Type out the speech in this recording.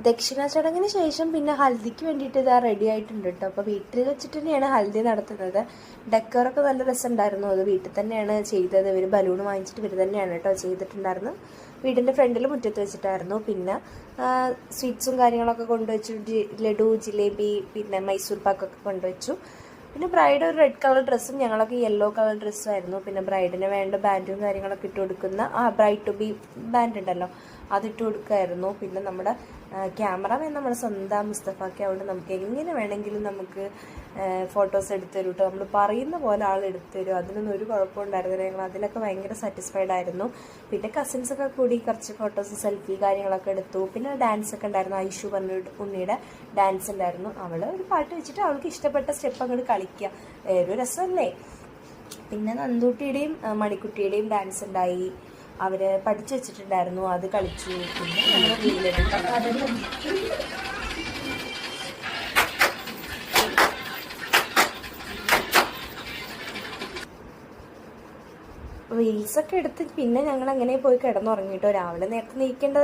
ദക്ഷിണ ചടങ്ങിന് ശേഷം പിന്നെ ഹൽദിക്ക് വേണ്ടിയിട്ട് ഇതാ റെഡി ആയിട്ടുണ്ട് കേട്ടോ. അപ്പോൾ വീട്ടിൽ വെച്ചിട്ട് തന്നെയാണ് ഹൽദി നടത്തുന്നത്. ഡെക്കറൊക്കെ നല്ല രസമുണ്ടായിരുന്നു. അത് വീട്ടിൽ തന്നെയാണ് ചെയ്തത്. ഇവർ ബലൂൺ വാങ്ങിച്ചിട്ട് ഇവർ തന്നെയാണ് കേട്ടോ ചെയ്തിട്ടുണ്ടായിരുന്നു. വീടിൻ്റെ ഫ്രണ്ടിൽ മുറ്റത്ത് വെച്ചിട്ടായിരുന്നു. പിന്നെ സ്വീറ്റ്സും കാര്യങ്ങളൊക്കെ കൊണ്ടുവച്ചു. ലഡു, ജിലേബി, പിന്നെ മൈസൂർ പാക്കൊക്കെ കൊണ്ടുവച്ചു. പിന്നെ ബ്രൈഡ് ഒരു റെഡ് കളർ ഡ്രസ്സും ഞങ്ങളൊക്കെ യെല്ലോ കളർ ഡ്രസ്സുമായിരുന്നു. പിന്നെ ബ്രൈഡിന് വേണ്ട ബാൻഡും കാര്യങ്ങളൊക്കെ ഇട്ട് കൊടുക്കുന്ന ബ്രൈഡ് ടു ബി ബാൻഡ് ഉണ്ടല്ലോ, അതിട്ട് കൊടുക്കുമായിരുന്നു. പിന്നെ നമ്മുടെ ക്യാമറമാൻ നമ്മുടെ സ്വന്തം മുസ്തഫാക്കി, അതുകൊണ്ട് നമുക്ക് എങ്ങനെ വേണമെങ്കിലും നമുക്ക് ഫോട്ടോസ് എടുത്തു തരും കേട്ടോ. നമ്മൾ പറയുന്ന പോലെ ആൾ എടുത്തു തരും. അതിനൊന്നും ഒരു കുഴപ്പമുണ്ടായിരുന്നില്ല. ഞങ്ങൾ അതിലൊക്കെ ഭയങ്കര സാറ്റിസ്ഫൈഡ് ആയിരുന്നു. പിന്നെ കസിൻസൊക്കെ കൂടി കുറച്ച് ഫോട്ടോസ്, സെൽഫി കാര്യങ്ങളൊക്കെ എടുത്തു. പിന്നെ ഡാൻസൊക്കെ ഉണ്ടായിരുന്നു. ഐഷു പറഞ്ഞ ഉണ്ണിയുടെ ഡാൻസ് ഉണ്ടായിരുന്നു. അവൾ ഒരു പാട്ട് വെച്ചിട്ട് അവൾക്ക് ഇഷ്ടപ്പെട്ട സ്റ്റെപ്പ് അങ്ങോട്ട് കളിക്കുക. ഒരു രസമല്ലേ. പിന്നെ നന്ദൂട്ടിയുടെയും മണിക്കുട്ടിയുടെയും ഡാൻസ് ഉണ്ടായി. അവർ പഠിച്ചു വെച്ചിട്ടുണ്ടായിരുന്നു, അത് കളിച്ചു. പിന്നെ ഞങ്ങൾ റീൽസൊക്കെ എടുത്ത് പിന്നെ ഞങ്ങൾ അങ്ങനെ പോയി കിടന്നുറങ്ങിട്ടോ. രാവിലെ നേരത്തെ നീക്കേണ്ടത്